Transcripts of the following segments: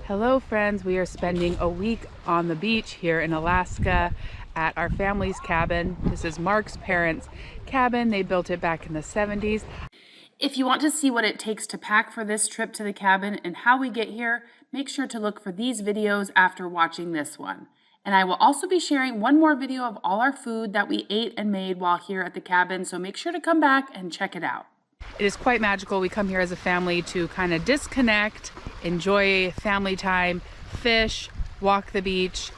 Hello friends, we are spending a week on the beach here in Alaska at our family's cabin. This is Mark's parents' cabin. They built it back in the 70s. If you want to see what it takes to pack for this trip to the cabin and how we get here, make sure to look for these videos after watching this one. And I will also be sharing one more video of all our food that we ate and made while here at the cabin, so make sure to come back and check it out. It is quite magical. We come here as a family to kind of disconnect, enjoy family time, fish, walk the beach,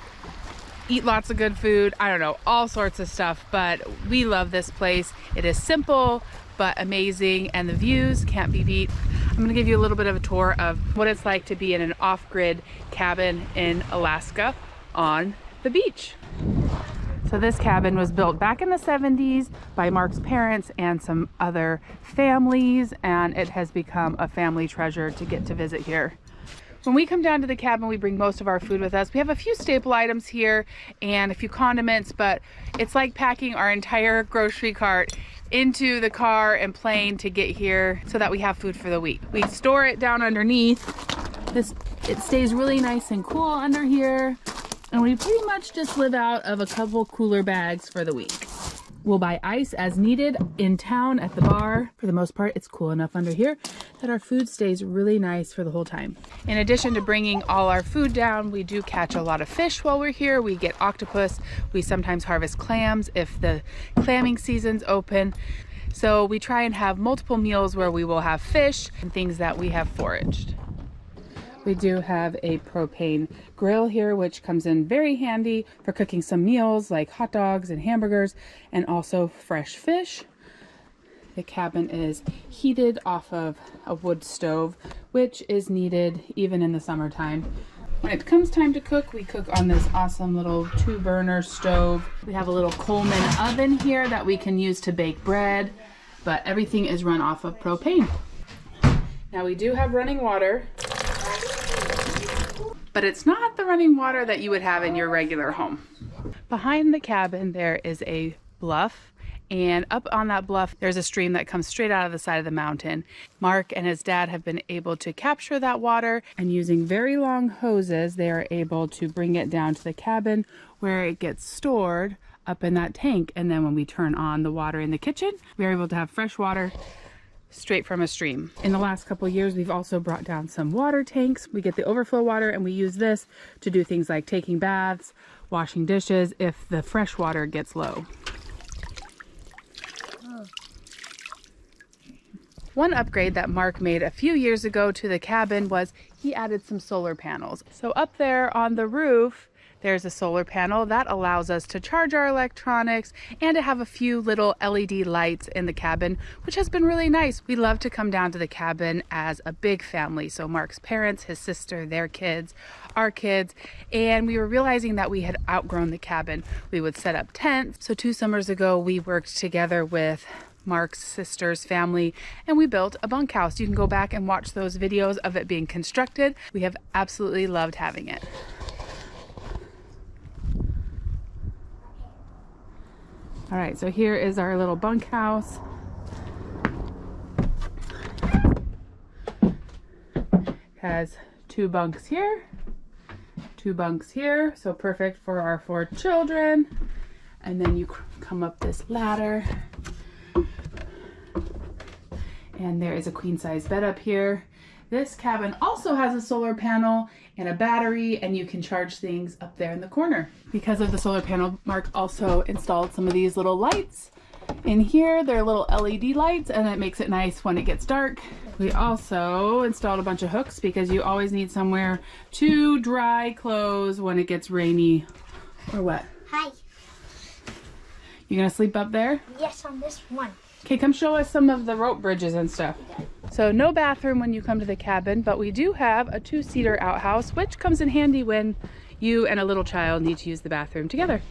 eat lots of good food, I don't know, all sorts of stuff, but we love this place. It is simple but amazing, and the views can't be beat. I'm gonna give you a little bit of a tour of what it's like to be in an off-grid cabin in Alaska on the beach. So this cabin was built back in the 70s by Mark's parents and some other families, and it has become a family treasure to get to visit here. When we come down to the cabin, we bring most of our food with us. We have a few staple items here and a few condiments, but it's like packing our entire grocery cart into the car and plane to get here so that we have food for the week. We store it down underneath. It stays really nice and cool under here. And we pretty much just live out of a couple cooler bags for the week. We'll buy ice as needed in town at the bar. For the most part, it's cool enough under here that our food stays really nice for the whole time. In addition to bringing all our food down, we do catch a lot of fish while we're here. We get octopus. We sometimes harvest clams if the clamming season's open. So we try and have multiple meals where we will have fish and things that we have foraged. We do have a propane grill here, which comes in very handy for cooking some meals like hot dogs and hamburgers, and also fresh fish. The cabin is heated off of a wood stove, which is needed even in the summertime. When it comes time to cook, we cook on this awesome little 2-burner stove. We have a little Coleman oven here that we can use to bake bread, but everything is run off of propane. Now we do have running water, but it's not the running water that you would have in your regular home. Behind the cabin there is a bluff, and up on that bluff there's a stream that comes straight out of the side of the mountain. Mark and his dad have been able to capture that water, and using very long hoses they are able to bring it down to the cabin where it gets stored up in that tank, and then when we turn on the water in the kitchen, we are able to have fresh water straight from a stream. In the last couple of years, we've also brought down some water tanks. We get the overflow water and we use this to do things like taking baths, washing dishes if the fresh water gets low. One upgrade that Mark made a few years ago to the cabin was he added some solar panels. So up there on the roof, there's a solar panel that allows us to charge our electronics and to have a few little LED lights in the cabin, which has been really nice. We love to come down to the cabin as a big family. So Mark's parents, his sister, their kids, our kids, and we were realizing that we had outgrown the cabin. We would set up tents. So 2 summers ago, we worked together with Mark's sister's family and we built a bunkhouse. You can go back and watch those videos of it being constructed. We have absolutely loved having it. All right, so here is our little bunkhouse. Has 2 bunks here, 2 bunks here, so perfect for our 4 children. And then you come up this ladder, and there is a queen-size bed up here. This cabin also has a solar panel and a battery, and you can charge things up there in the corner. Because of the solar panel, Mark also installed some of these little lights in here. They're little LED lights, and it makes it nice when it gets dark. We also installed a bunch of hooks because you always need somewhere to dry clothes when it gets rainy or wet. Hi. You gonna sleep up there? Yes, on this one. Okay, come show us some of the rope bridges and stuff. So no bathroom when you come to the cabin, but we do have a 2-seater outhouse, which comes in handy when you and a little child need to use the bathroom together.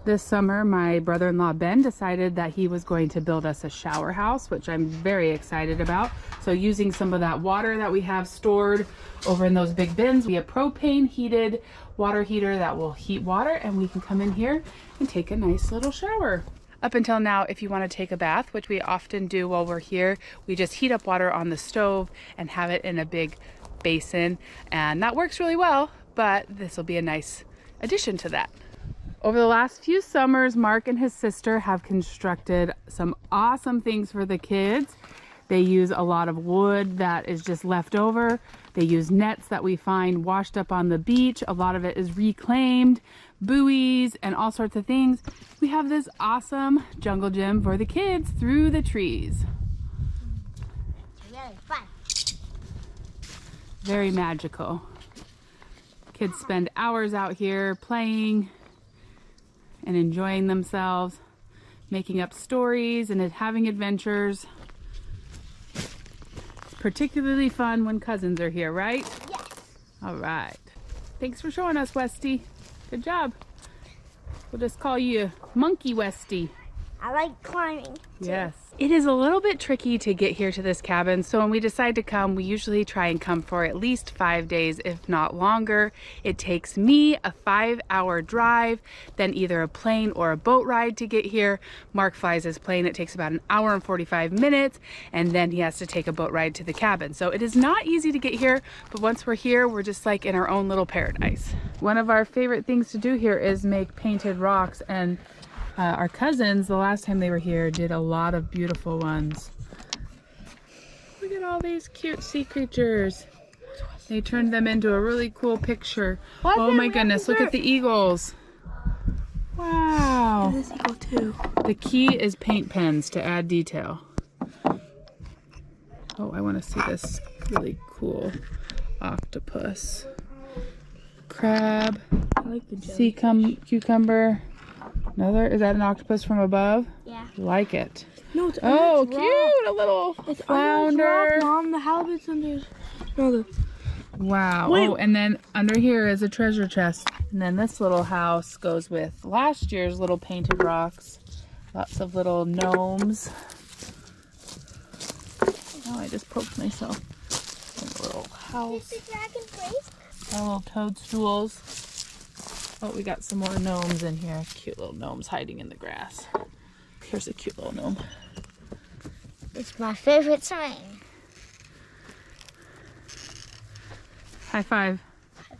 This summer, my brother-in-law Ben decided that he was going to build us a shower house, which I'm very excited about. So using some of that water that we have stored over in those big bins, we have propane heated water heater that will heat water, and we can come in here and take a nice little shower. Up until now, if you want to take a bath, which we often do while we're here, we just heat up water on the stove and have it in a big basin, and that works really well, but this will be a nice addition to that. Over the last few summers, Mark and his sister have constructed some awesome things for the kids. They use a lot of wood that is just left over. They use nets that we find washed up on the beach. A lot of it is reclaimed, buoys, and all sorts of things. We have this awesome jungle gym for the kids through the trees. Really fun. Very magical. Kids spend hours out here playing and enjoying themselves, making up stories and having adventures. Particularly fun when cousins are here, right? Yes. All right. Thanks for showing us, Westy. Good job. We'll just call you Monkey Westy. I like climbing too. Yes. It is a little bit tricky to get here to this cabin, so when we decide to come, we usually try and come for at least 5 days, if not longer. It takes me a 5-hour drive, then either a plane or a boat ride to get here. Mark flies his plane. It takes about 1 hour and 45 minutes, and then he has to take a boat ride to the cabin. So it is not easy to get here, but once we're here, we're just like in our own little paradise. One of our favorite things to do here is make painted rocks, and our cousins, the last time they were here, did a lot of beautiful ones. Look at all these cute sea creatures. They turned them into a really cool picture. Oh my goodness, look at the eagles. Wow. This eagle too. The key is paint pens to add detail. Oh, I want to see this really cool octopus. Crab. I like the jelly. Sea cucumber. Another, is that an octopus from above? Yeah. Like it. No, it's Oh, it's cute! A little it's flounder. Mom, the halibut's under. No, the. Wow. Wait. Oh, and then under here is a treasure chest. And then this little house goes with last year's little painted rocks. Lots of little gnomes. Oh, I just poked myself. And a little house. Is the dragon place? Little toadstools. Oh, we got some more gnomes in here. Cute little gnomes hiding in the grass. Here's a cute little gnome. It's my favorite sign. High five.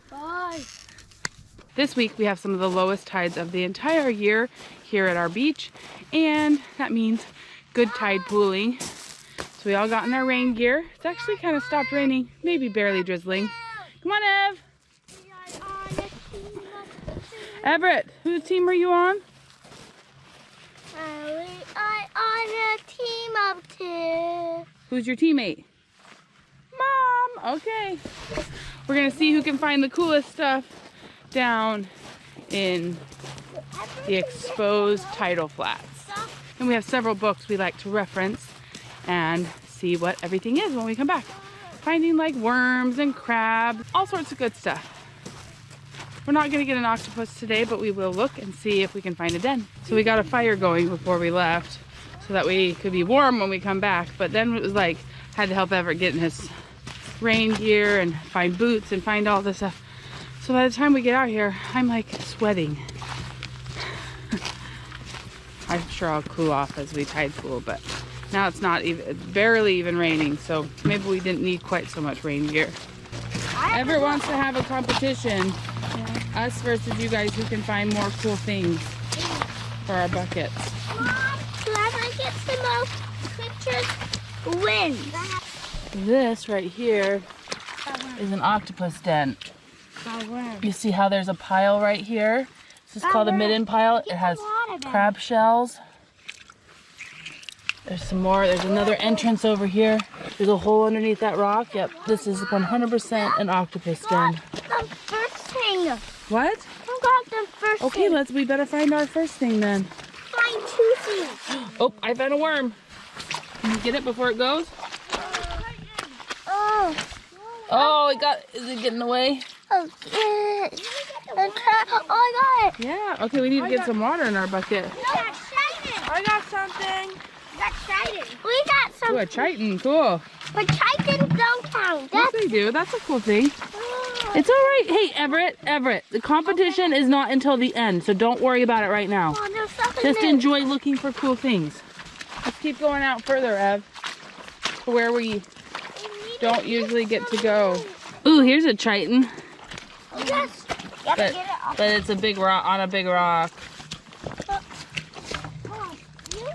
Bye. This week we have some of the lowest tides of the entire year here at our beach, and that means good tide pooling. So we all got in our rain gear. It's actually kind of stopped raining, maybe barely drizzling. Come on, Ev. Everett, whose team are you on? I on a team of two. Who's your teammate? Mom. Okay. We're gonna see who can find the coolest stuff down in the exposed tidal flats. And we have several books we like to reference and see what everything is when we come back. Finding like worms and crabs, all sorts of good stuff. We're not gonna get an octopus today, but we will look and see if we can find a den. So we got a fire going before we left so that we could be warm when we come back. But then it was like, had to help Everett get in his rain gear and find boots and find all this stuff. So by the time we get out here, I'm like sweating. I'm sure I'll cool off as we tide pool, but now it's not even, it's barely even raining. So maybe we didn't need quite so much rain gear. Everett wants to have a competition. Us versus you guys, who can find more cool things for our buckets. Mom, whoever gets the most pictures wins. This right here is an octopus den. You see how there's a pile right here? This is called a midden pile. It has crab shells. There's some more. There's another entrance over here. There's a hole underneath that rock. Yep, this is 100% an octopus den. The first thing. What? Who got the first Okay, thing? we better find our first thing then. Find two things. Oh, I found a worm. Can you get it before it goes? Oh. Oh, is it getting away? Oh, yeah. Oh, I got it. Yeah, okay, we need to get some water in our bucket. I got something. Got Triton. We got something. Ooh, a chitin, cool. But Tritons don't count. Yes, they do. That's a cool thing. Oh. It's all right. Hey, Everett, the competition is not until the end, so don't worry about it right now. Oh, there's something Just there. enjoy looking for cool things. Let's keep going out further, Ev, to where we don't usually get to go. Ooh, here's a Triton. Oh, yes. You have to get it off. But it's a big rock on a big rock.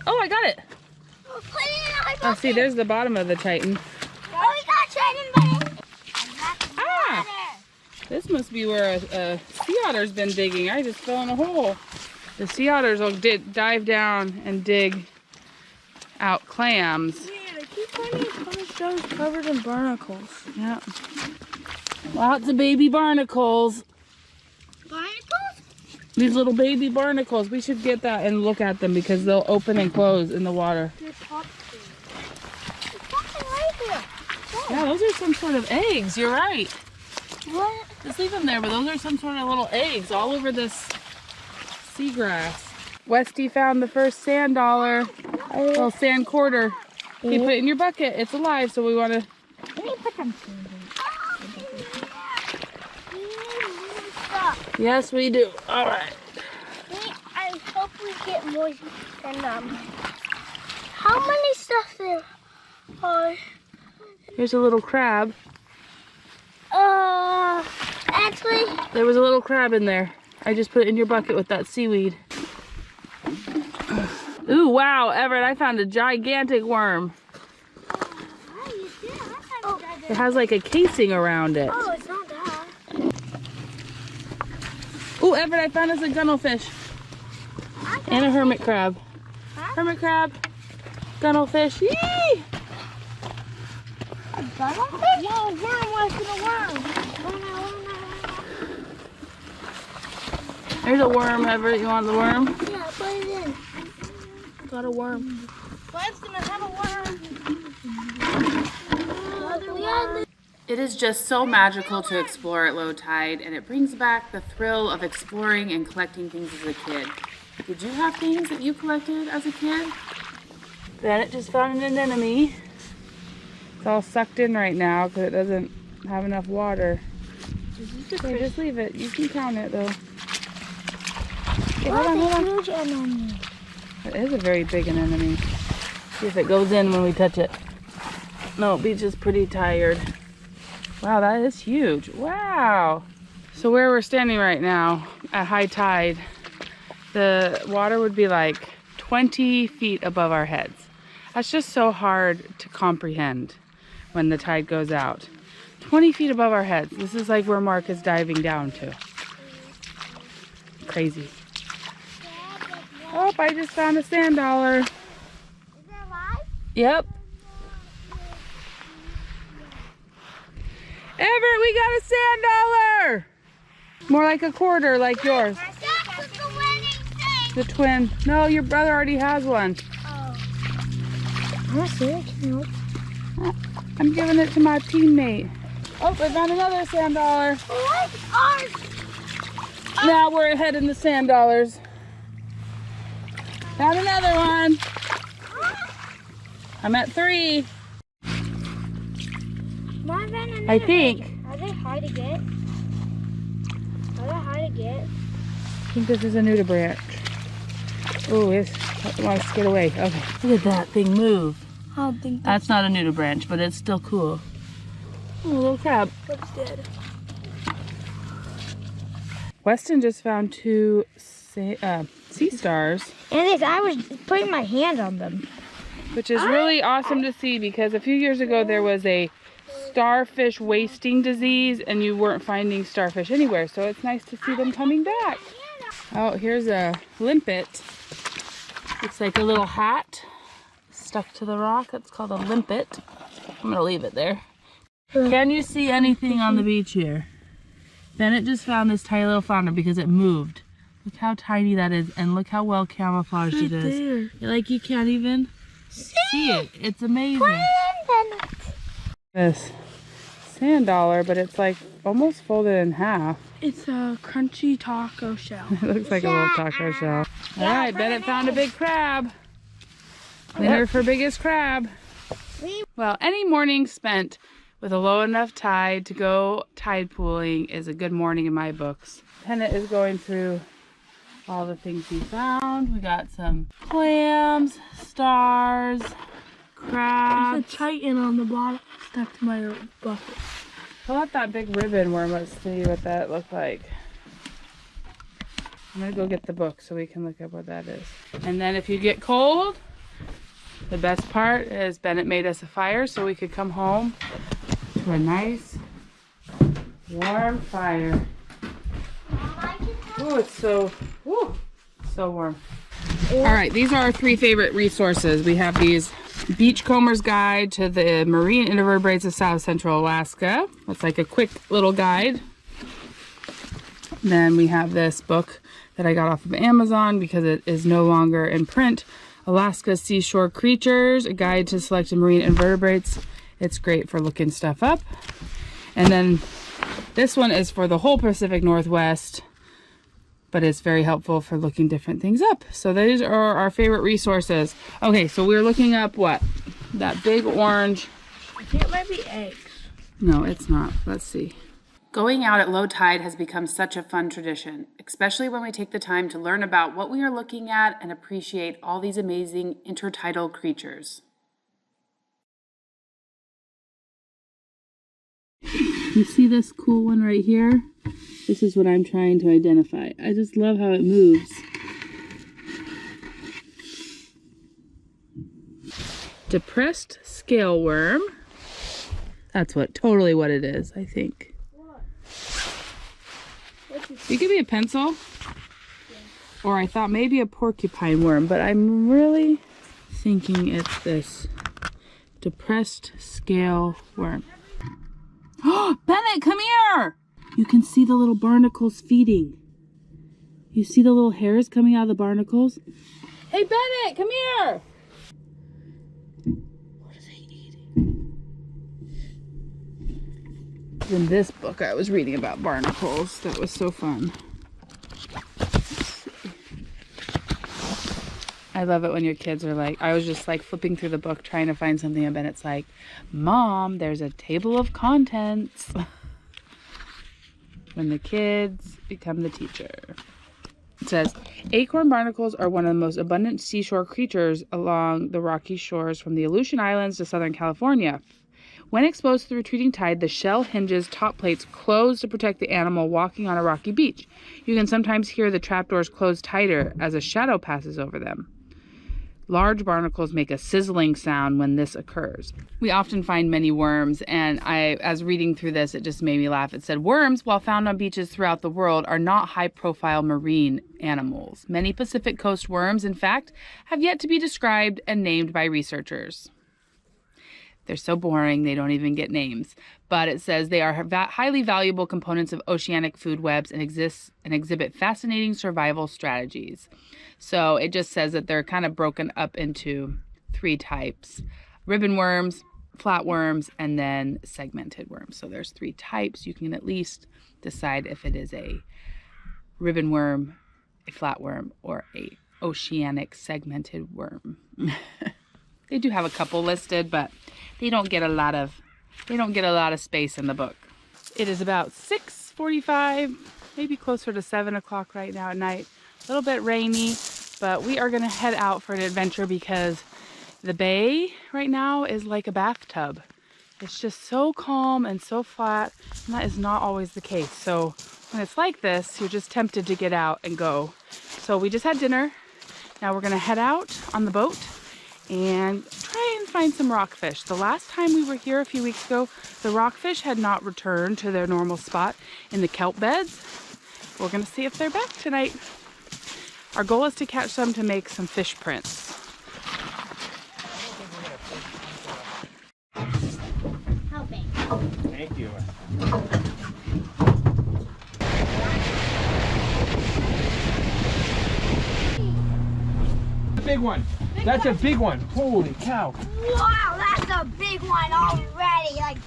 Oh, I got it. Oh, put it in my Oh, bucket. see, there's the bottom of the Titan. Oh, we got Triton, buddy. Ah! This must be where a sea otter's been digging. I just fell in a hole. The sea otters will dive down and dig out clams. Yeah, they keep finding some shells covered in barnacles. Yeah. Lots of baby barnacles. Barnacles? These little baby Barnacles. We should get that and look at them because they'll open and close in the water. There's something. There's something right there. Yeah, those are some sort of eggs. You're right. What? Just leave them there, but those are some sort of little eggs all over this seagrass. Westy found the first sand dollar. Well, sand quarter. You put it in your bucket. It's alive, so we want to... Let me put them stuff. Yes, we do. All right. I hope we get more than how many stuff there are? Here's a little crab. Actually, There was a little crab in there. I just put it in your bucket with that seaweed. Ooh, wow, Everett, I found a gigantic worm. It has like a casing around it. oh, it's not that. Ooh, Everett, I found us a gunnelfish. And a hermit crab. Hermit crab, gunnelfish. Yee! Whoa, worm, what's in a worm? There's a worm, Everett. You want the worm? Yeah, put it in. Got a worm. Wife's gonna have a worm. It is just so magical to explore at low tide, and it brings back the thrill of exploring and collecting things as a kid. Did you have things that you collected as a kid? Bennett just found an anemone. It's all sucked in right now because it doesn't have enough water. Okay, just leave it. You can count it though. Okay, hold on. Huge anemone. It is a very big anemone. See if it goes in when we touch it. No, Beach is pretty tired. Wow, that is huge. Wow. So where we're standing right now at high tide, the water would be like 20 feet above our heads. That's just so hard to comprehend when the tide goes out. 20 feet above our heads. This is like where Mark is diving down to. Crazy. Oh, I just found a sand dollar. Is that live? Yep. Everett, we got a sand dollar! More like a quarter, like yours. That's what the wedding thing. The twin. No, your brother already has one. Oh. I'm serious. I'm giving it to my teammate. Oh, I found another sand dollar. What? Ours. Now we're ahead in the sand dollars. Found another one. I'm at 3. I think. Are they hard to get? Are they hard to get? I think this is a nudibranch. Oh, it wants to get away. Okay. Look at that thing move. I don't think That's not a nudibranch, but it's still cool. Oh, a little crab. that's dead. Weston just found 2 sea stars, And I was putting my hand on them. which is really awesome to see because a few years ago there was a starfish wasting disease and you weren't finding starfish anywhere. So it's nice to see them coming back. Oh, here's a limpet. Looks like a little hat stuck to the rock. It's called a limpet. I'm gonna leave it there. Can you see anything on the beach here? Bennett just found this tiny little flounder because it moved. Look how tiny that is, and look how well camouflaged it is. Like you can't even see it. It's amazing. This sand dollar, but it's like almost folded in half. It's a crunchy taco shell. It looks like a little taco shell. All right, Bennett found a big crab. Winner for biggest crab. Well, any morning spent with a low enough tide to go tide pooling is a good morning in my books. Pennant is going through all the things he found. We got some clams, stars, crabs. There's a chitin on the bottom stuck to my bucket. Pull out that big ribbon worm. Let's see what that looked like. I'm gonna go get the book so we can look up what that is. And then if you get cold, the best part is Bennett made us a fire so we could come home to a nice warm fire. Oh, it's so warm. All right, these are our 3 favorite resources. We have these Beachcomber's Guide to the Marine Invertebrates of South Central Alaska. It's like a quick little guide. Then we have this book that I got off of Amazon because it is no longer in print. Alaska Seashore Creatures, a guide to selected marine invertebrates. It's great for looking stuff up. And then this one is for the whole Pacific Northwest, but it's very helpful for looking different things up. So these are our favorite resources. Okay, so we're looking up what? That big orange. I think it might be eggs. No, it's not. Let's see. Going out at low tide has become such a fun tradition, especially when we take the time to learn about what we are looking at and appreciate all these amazing intertidal creatures. You see this cool one right here? This is what I'm trying to identify. I just love how it moves. Depressed scale worm. That's totally what it is, I think. You give me a pencil? Yeah. Or I thought maybe a porcupine worm, but I'm really thinking it's this depressed scale worm. Oh, Bennett, come here! You can see the little barnacles feeding. You see the little hairs coming out of the barnacles? Hey, Bennett, come here! What are they eating? In this book I was reading about barnacles. That was so fun. I love it when your kids are like, I was just like flipping through the book trying to find something, and Bennett's like, Mom, there's a table of contents. When the kids become the teacher. It says, acorn barnacles are one of the most abundant seashore creatures along the rocky shores from the Aleutian Islands to Southern California. When exposed to the retreating tide, the shell hinges top plates close to protect the animal walking on a rocky beach. You can sometimes hear the trapdoors close tighter as a shadow passes over them. Large barnacles make a sizzling sound when this occurs. We often find many worms, and as reading through this, it just made me laugh. It said, worms, while found on beaches throughout the world, are not high-profile marine animals. Many Pacific Coast worms, in fact, have yet to be described and named by researchers. They're so boring, they don't even get names. But it says they are highly valuable components of oceanic food webs and exhibit fascinating survival strategies. So it just says that they're kind of broken up into 3 types. Ribbon worms, flatworms, and then segmented worms. So there's 3 types. You can at least decide if it is a ribbon worm, a flatworm, or a oceanic segmented worm. They do have a couple listed, but they don't get a lot of space in the book. It is about 6:45, maybe closer to 7 o'clock right now at night. A little bit rainy, but we are gonna head out for an adventure because the bay right now is like a bathtub. It's just so calm and so flat, and that is not always the case. So when it's like this, you're just tempted to get out and go. So we just had dinner. Now we're gonna head out on the boat and try and find some rockfish. The last time we were here a few weeks ago, the rockfish had not returned to their normal spot in the kelp beds. We're gonna see if they're back tonight. Our goal is to catch some to make some fish prints. Helping. Thank you. Big one. That's a big one. Holy cow. Wow, that's a big one already. Like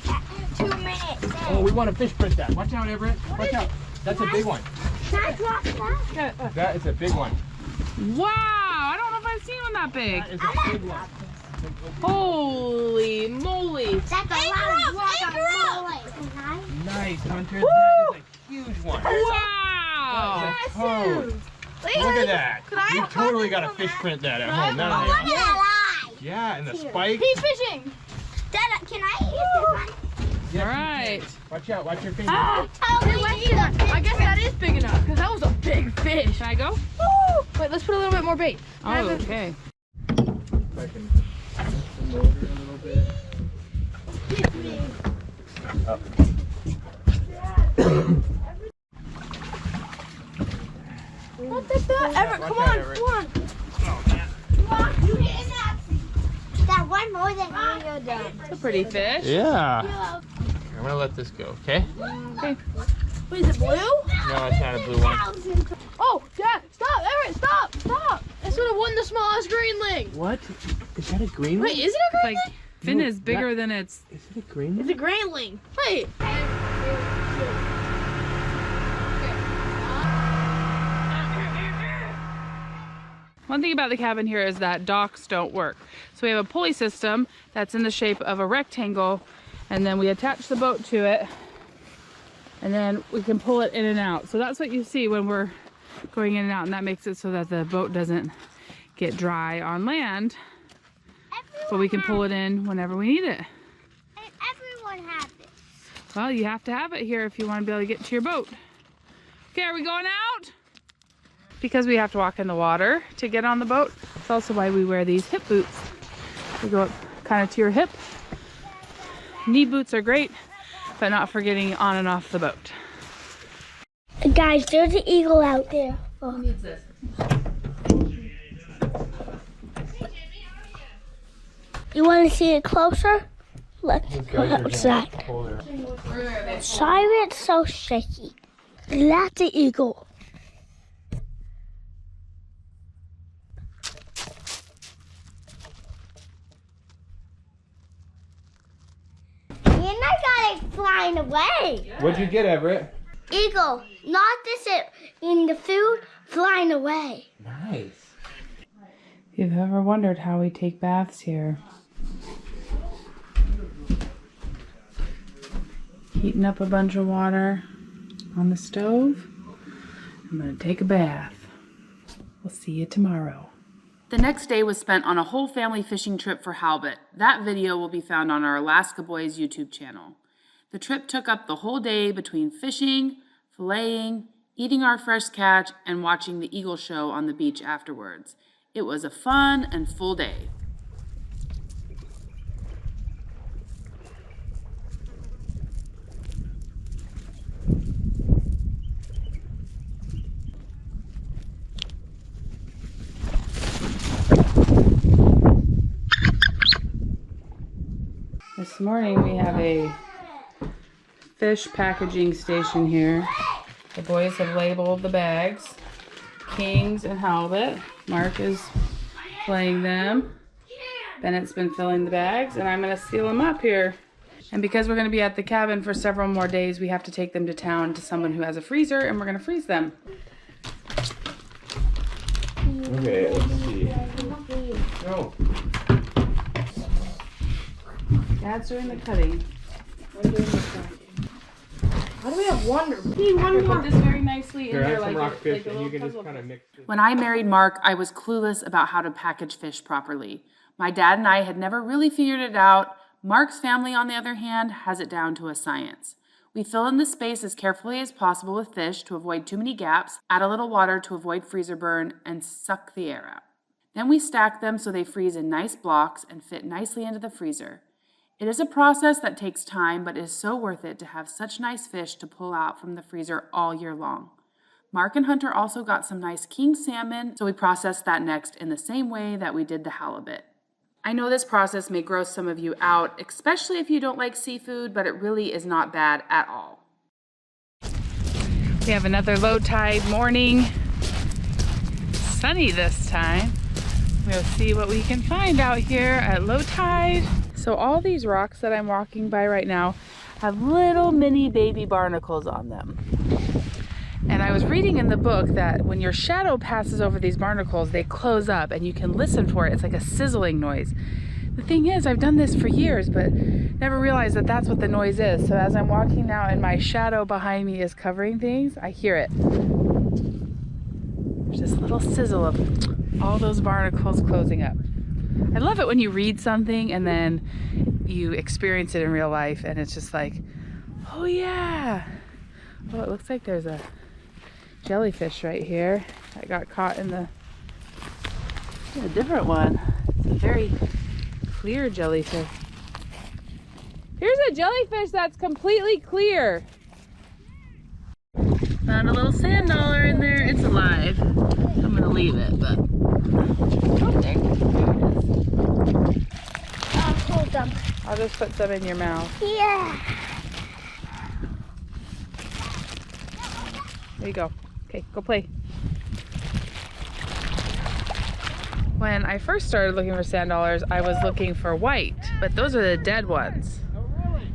2 minutes in. Oh, we want to fish print that. Watch out, Everett. Watch out. That's a big one. Can I drop that? That is a big one. Wow, I don't know if I've seen one that big. That is a big one. Holy moly! That's a lot of guacamole. Nice, Hunter. That is a huge one. Wow! That's a toad. Look at that. You totally got a fish print that at home. Look at that eye. Yeah, and the spike. He's fishing. Dad, can I use this one? Yes, All you right. can. Watch out, watch your finger. I guess that is big enough because that was a big fish. Can I go? Woo! Wait, let's put a little bit more bait. Oh, okay. If I can lift the motor a little bit. Up. Look at that. Everett, come on, come on. Oh, man. You getting that? That one more than you're done. It's a pretty fish. Yeah. I'm gonna let this go, okay? Okay. Wait, is it blue? No, it's not a blue one. Oh, Dad, stop, Everett, stop, stop. This would have won the smallest greenling. What? Is that a green one? Wait, is it a Like, greenling? fin No, is bigger than its. Is it a green one? It's a greenling. Wait. One thing about the cabin here is that docks don't work. So we have a pulley system that's in the shape of a rectangle, and then we attach the boat to it, and then we can pull it in and out. So that's what you see when we're going in and out, and that makes it so that the boat doesn't get dry on land, but we can pull it in whenever we need it. And everyone has it. Well, you have to have it here if you want to be able to get to your boat. Okay, are we going out? Because we have to walk in the water to get on the boat. It's also why we wear these hip boots. They go up kind of to your hip. Knee boots are great, but not for getting on and off the boat. Guys, there's an eagle out there. Oh. Who needs this? You want to see it closer? Let's go outside. Sorry it's so shaky. That's the eagle. And I got it flying away. What'd you get, Everett? Eagle, not this in the food, flying away. Nice. If you've ever wondered how we take baths here, heating up a bunch of water on the stove. I'm gonna take a bath. We'll see you tomorrow. The next day was spent on a whole family fishing trip for halibut. That video will be found on our Alaska Boys YouTube channel. The trip took up the whole day between fishing, filleting, eating our fresh catch, and watching the eagle show on the beach afterwards. It was a fun and full day. This morning we have a fish packaging station here. The boys have labeled the bags, kings and halibut. Mark is filleting them. Bennett's been filling the bags, and I'm gonna seal them up here. And because we're gonna be at the cabin for several more days, we have to take them to town to someone who has a freezer, and we're gonna freeze them. Okay, let's see. Oh. Dad's doing the cutting. How do we have one? We need one more. Put this very nicely in Here, I there have some like rockfish, a and you little can just puzzle. kind of mix it. When I married Mark, I was clueless about how to package fish properly. My dad and I had never really figured it out. Mark's family, on the other hand, has it down to a science. We fill in the space as carefully as possible with fish to avoid too many gaps, add a little water to avoid freezer burn, and suck the air out. Then we stack them so they freeze in nice blocks and fit nicely into the freezer. It is a process that takes time, but is so worth it to have such nice fish to pull out from the freezer all year long. Mark and Hunter also got some nice king salmon, so we processed that next in the same way that we did the halibut. I know this process may gross some of you out, especially if you don't like seafood, but it really is not bad at all. We have another low tide morning. Sunny this time. We'll see what we can find out here at low tide. So all these rocks that I'm walking by right now have little mini baby barnacles on them. And I was reading in the book that when your shadow passes over these barnacles, they close up and you can listen for it. It's like a sizzling noise. The thing is, I've done this for years, but never realized that that's what the noise is. So as I'm walking now and my shadow behind me is covering things, I hear it. There's this little sizzle of all those barnacles closing up. I love it when you read something and then you experience it in real life and it's just like, oh yeah. Oh, it looks like there's a jellyfish right here that got caught in a different one. It's a very clear jellyfish. Here's a jellyfish that's completely clear. Found a little sand dollar in there. It's alive. I'm gonna leave it, but oh, there it is. Hold them. I'll just put some in your mouth. Yeah. There you go. Okay, go play. When I first started looking for sand dollars, I was looking for white, but those are the dead ones. Oh, really?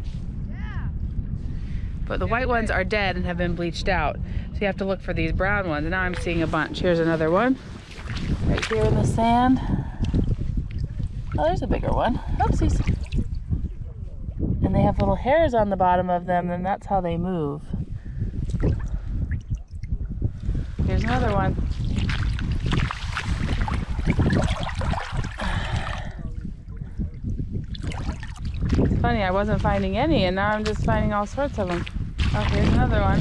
But the white ones are dead and have been bleached out. So you have to look for these brown ones. And now I'm seeing a bunch. Here's another one. Right here in the sand. Oh, there's a bigger one. Oopsies. And they have little hairs on the bottom of them, and that's how they move. Here's another one. It's funny, I wasn't finding any, and now I'm just finding all sorts of them. Oh, here's another one.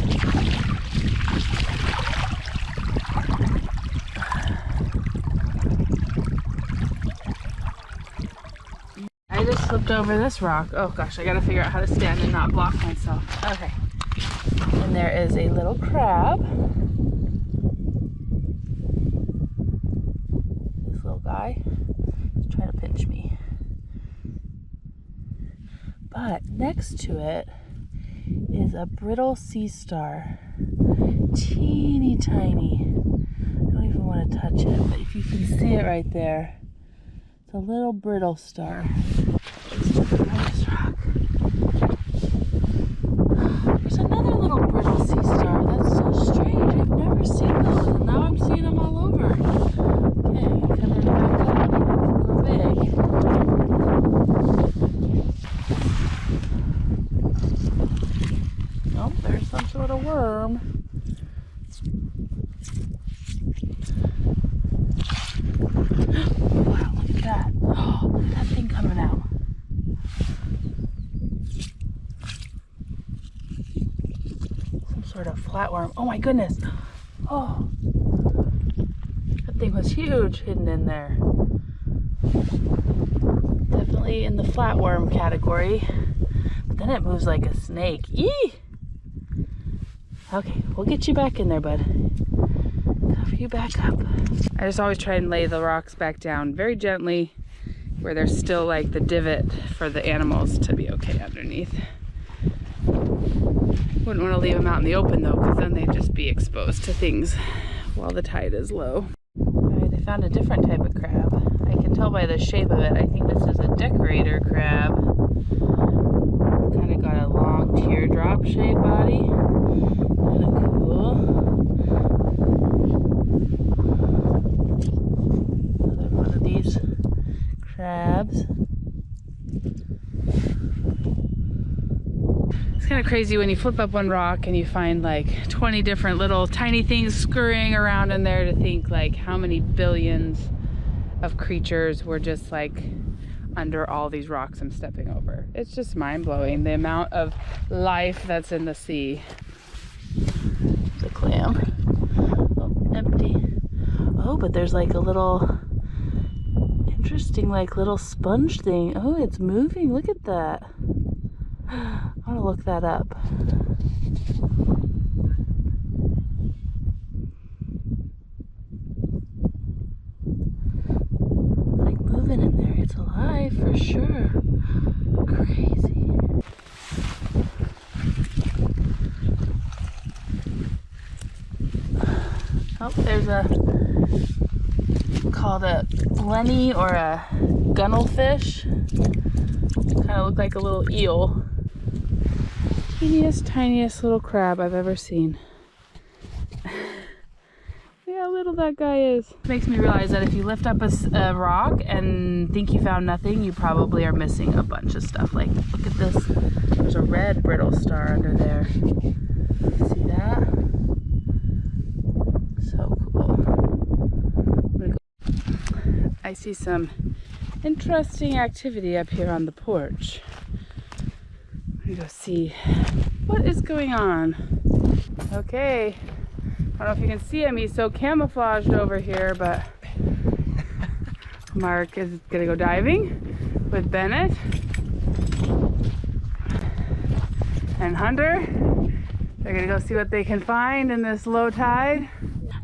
I just slipped over this rock. Oh gosh, I gotta figure out how to stand and not block myself. Okay. And there is a little crab. This little guy is trying to pinch me. But next to it is a brittle sea star. Teeny tiny. I don't even want to touch it, but if you can see it right there, it's a little brittle star. This rock. There's another little brittle sea star. That's so strange. I've never seen those, and now I'm seeing them all over. Okay, I'm coming back up. They're big. Oh, there's some sort of worm. Wow, look at that. Oh, look at that thing coming out. Some sort of flatworm. Oh my goodness. Oh, that thing was huge hidden in there. Definitely in the flatworm category. But then it moves like a snake. Eee! Okay, we'll get you back in there, bud. Cover you back up. I just always try and lay the rocks back down very gently where there's still like the divot for the animals to be okay underneath. Wouldn't want to leave them out in the open though, because then they'd just be exposed to things while the tide is low. Alright, I found a different type of crab. I can tell by the shape of it. I think this is a decorator crab. Kind of got a long teardrop shaped body. Kind of cool. Another one of these crabs. It's kind of crazy when you flip up one rock and you find like 20 different little tiny things scurrying around in there, to think like how many billions of creatures were just like under all these rocks I'm stepping over. It's just mind-blowing, the amount of life that's in the sea. There's a clam. Oh, empty. Oh, but there's like a little interesting like little sponge thing. Oh, it's moving. Look at that. I want to look that up. Like moving in there. It's alive for sure. Crazy. Oh, there's a called a blenny or a gunnelfish. Kind of look like a little eel. Tiniest, tiniest little crab I've ever seen. Yeah, little beautiful that guy is. Makes me realize that if you lift up a rock and think you found nothing, you probably are missing a bunch of stuff. Like, look at this. There's a red brittle star under there. See that? So cool. I see some interesting activity up here on the porch. I'm gonna go see what is going on. Okay, I don't know if you can see him, he's so camouflaged over here, but Mark is gonna go diving with Bennett and Hunter. They're gonna go see what they can find in this low tide.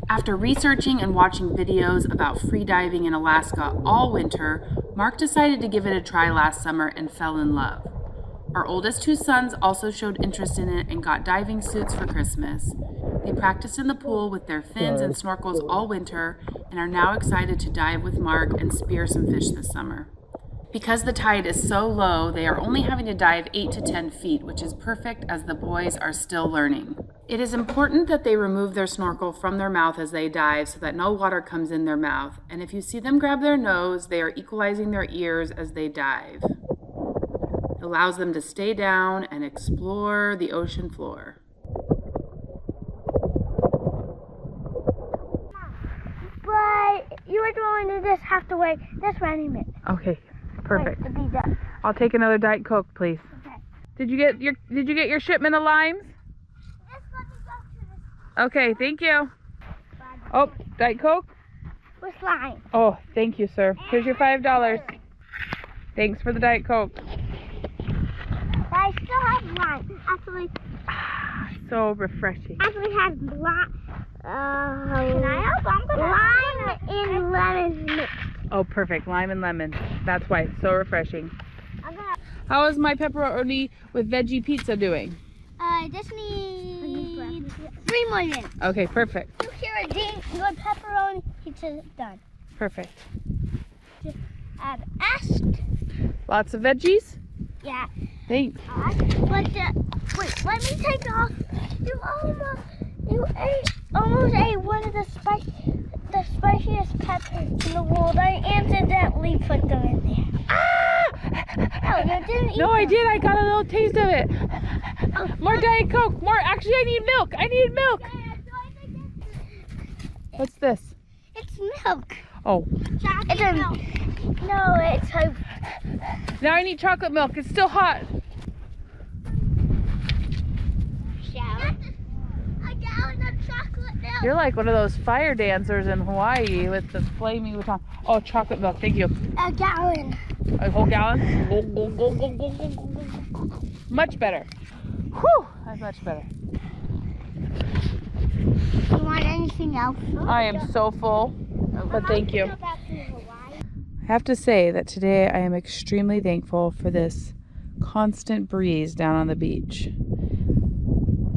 After researching and watching videos about free diving in Alaska all winter, Mark decided to give it a try last summer and fell in love. Our oldest two sons also showed interest in it and got diving suits for Christmas. They practiced in the pool with their fins and snorkels all winter and are now excited to dive with Mark and spear some fish this summer. Because the tide is so low, they are only having to dive 8 to 10 feet, which is perfect as the boys are still learning. It is important that they remove their snorkel from their mouth as they dive so that no water comes in their mouth. And if you see them grab their nose, they are equalizing their ears as they dive. It allows them to stay down and explore the ocean floor. But you are going to just have to wait this many minutes. Okay, perfect. To be done. I'll take another Diet Coke, please. Okay. Did you get your shipment of limes? Just let me go to the Okay, thank you. Oh, Diet Coke? with slime. Oh, thank you, sir. Here's your $5. Thanks for the Diet Coke. I still have lime. Actually, So refreshing. actually has lime. Can I help? Lime and lemon mixed. Oh, perfect. Lime and lemon. That's why it's so refreshing. I'm gonna. How is my pepperoni with veggie pizza doing? Just need 3 more minutes. Okay, perfect. You hear a ding, your pepperoni pizza is done. Perfect. I've asked. Lots of veggies? Yeah. Thanks. But wait, let me take off. Almost ate one of the spiciest peppers in the world. I accidentally put them in there. Ah! Oh, you didn't eat No, I them. did. I got a little taste of it. More Diet Coke. More. Actually, I need milk. I need milk. What's this? It's milk. Oh, It's a milk. No, it's a. now I need chocolate milk. It's still hot. A gallon of chocolate milk. You're like one of those fire dancers in Hawaii with the flaming baton. Oh, chocolate milk. Thank you. A gallon. A whole gallon? Go, go, go, go, go, go, go, go. Much better. Whew, that's much better. You want anything else? I am so full, but thank you. I have to say that today I am extremely thankful for this constant breeze down on the beach.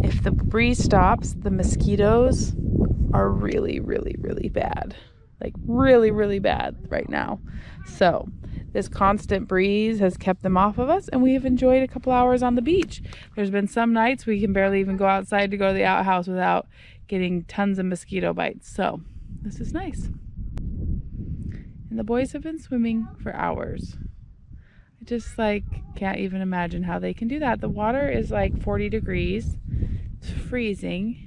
If the breeze stops, the mosquitoes are really, really, really bad. Like really, really bad right now. So this constant breeze has kept them off of us, and we have enjoyed a couple hours on the beach. There's been some nights we can barely even go outside to go to the outhouse without getting tons of mosquito bites. So this is nice. And the boys have been swimming for hours. I just can't even imagine how they can do that. The water is like 40 degrees. It's freezing.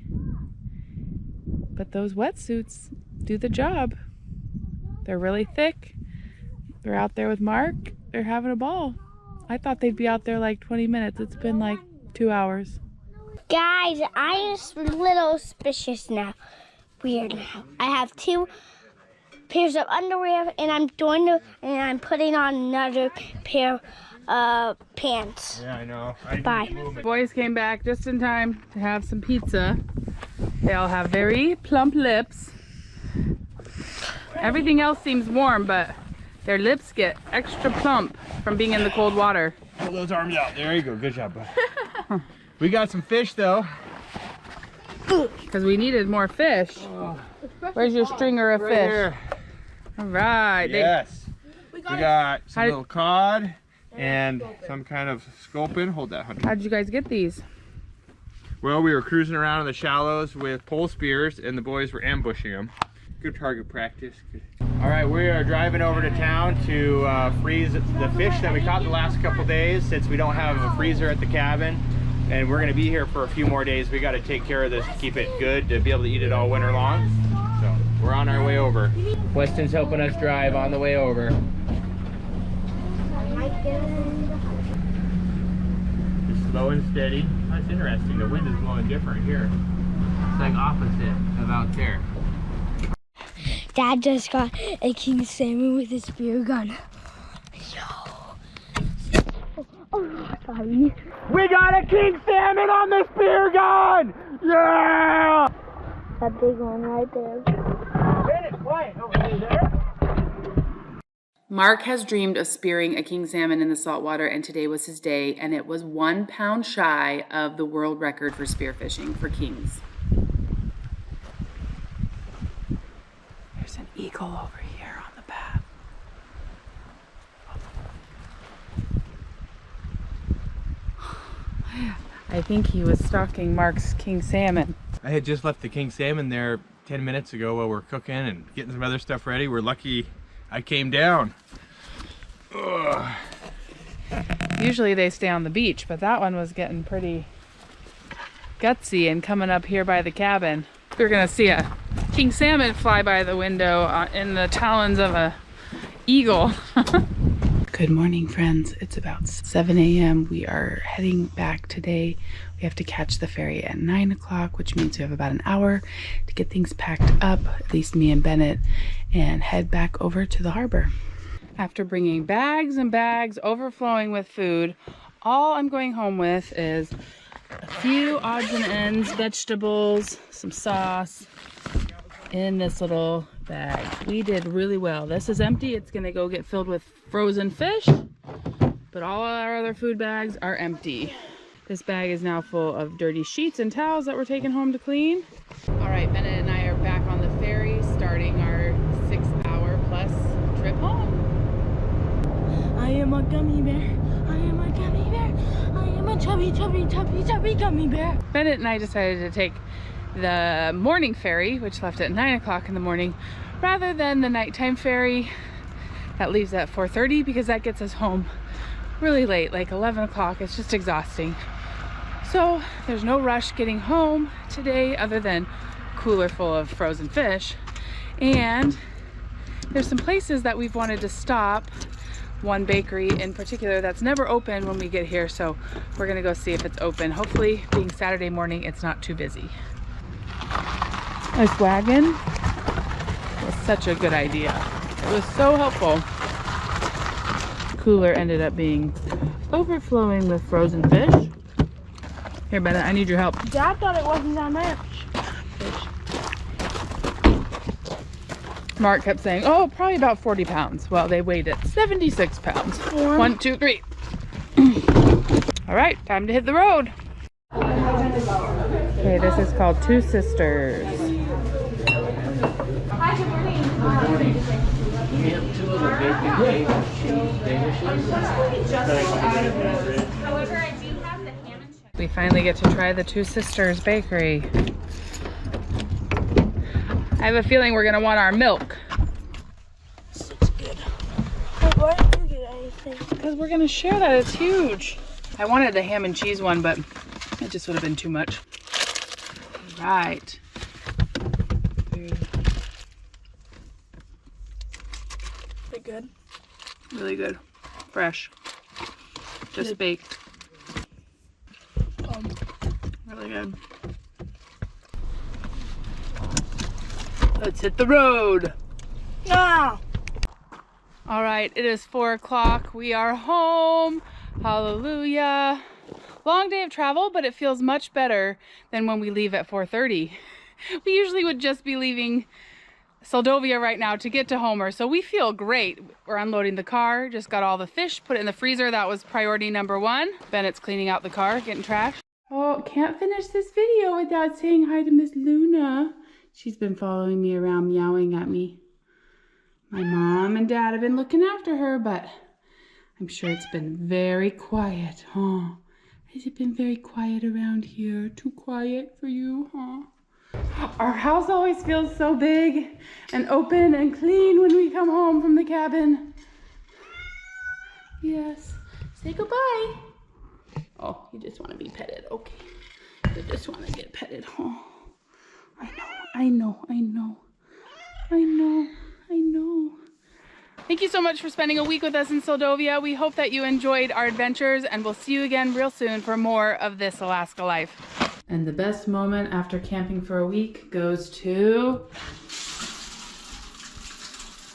But those wetsuits do the job. They're really thick. They're out there with Mark. They're having a ball. I thought they'd be out there like 20 minutes. It's been like 2 hours. Guys, I am a little suspicious now. Weird now. I have 2 pairs of underwear, and I'm putting on another pair of pants. Yeah, I know. Bye. Boys came back just in time to have some pizza. They all have very plump lips. Everything else seems warm, but their lips get extra plump from being in the cold water. Pull those arms out. There you go. Good job, bud. We got some fish, though. Because we needed more fish. Where's your stringer of Right fish? here. All right. Yes. We got some little cod and some kind of sculpin. Hold that, Hunter. How'd you guys get these? Well, we were cruising around in the shallows with pole spears, and the boys were ambushing them. good target practice. All right, we are driving over to town to freeze the fish that we caught the last couple days, since we don't have a freezer at the cabin. And we're gonna be here for a few more days. We gotta take care of this to keep it good, to be able to eat it all winter long. So we're on our way over. Weston's helping us drive on the way over. Just slow and steady. That's interesting, the wind is blowing different here. It's like opposite of out there. Dad just got a king salmon with a spear gun. Oh, sorry. We got a king salmon on the spear gun! Yeah! That big one right there. Mark has dreamed of spearing a king salmon in the saltwater, and today was his day, and it was 1 pound shy of the world record for spearfishing for kings. There's an eagle over here on the path. I think he was stalking Mark's king salmon. I had just left the king salmon there 10 minutes ago while we're cooking and getting some other stuff ready. We're lucky I came down. Ugh. Usually they stay on the beach, but that one was getting pretty gutsy and coming up here by the cabin. We're gonna see a king salmon fly by the window in the talons of a eagle. Good morning, friends. It's about 7 a.m. We are heading back today. We have to catch the ferry at 9 o'clock, which means we have about an hour to get things packed up, at least me and Bennett, and head back over to the harbor. After bringing bags and bags overflowing with food, all I'm going home with is a few odds and ends, vegetables, some sauce in this little bag. We did really well. This is empty. It's gonna go get filled with frozen fish, but all our other food bags are empty. This bag is now full of dirty sheets and towels that we're taking home to clean. All right, Bennett and I are back on the ferry, starting our 6-hour plus trip home. I am a gummy bear. I am a gummy bear. I am a chubby, chubby, chubby, chubby gummy bear. Bennett and I decided to take the morning ferry, which left at 9 o'clock in the morning, rather than the nighttime ferry that leaves at 4:30, because that gets us home really late, like 11 o'clock. It's just exhausting. So there's no rush getting home today other than cooler full of frozen fish. And there's some places that we've wanted to stop. One bakery in particular that's never open when we get here, so we're gonna go see if it's open. Hopefully, being Saturday morning, it's not too busy. This wagon was such a good idea. It was so helpful. Cooler ended up being overflowing with frozen fish. Here, Bennett, I need your help. Dad thought it wasn't that much. Mark kept saying, oh, probably about 40 pounds. Well, they weighed it 76 pounds. 1, 2, 3. All right, time to hit the road. Okay, this is called Two Sisters. Hi, good morning. We have 2 of the bacon, egg, cheese, danishes. However, I do have the ham and cheese. We finally get to try the Two Sisters bakery. I have a feeling we're gonna want our milk. This looks good. Wait, why didn't you get anything? Because we're gonna share that, it's huge. I wanted the ham and cheese one, but it just would have been too much. All right. Pretty good. Really good. Fresh. Just baked. Really good. Let's hit the road. Ah! All right, it is 4 o'clock. We are home. Hallelujah. Long day of travel, but it feels much better than when we leave at 4:30. We usually would just be leaving Soldovia right now to get to Homer, so we feel great. We're unloading the car, just got all the fish, put it in the freezer. That was priority number 1. Bennett's cleaning out the car, getting trash. Oh, can't finish this video without saying hi to Miss Luna. She's been following me around, meowing at me. My mom and dad have been looking after her, but I'm sure it's been very quiet, huh? Has it been very quiet around here? Too quiet for you, huh? Our house always feels so big and open and clean when we come home from the cabin. Yes. Say goodbye. Oh, you just want to be petted. Okay. You just want to get petted. Oh, I know. Thank you so much for spending a week with us in Soldovia. We hope that you enjoyed our adventures, and we'll see you again real soon for more of This Alaska Life. And the best moment after camping for a week goes to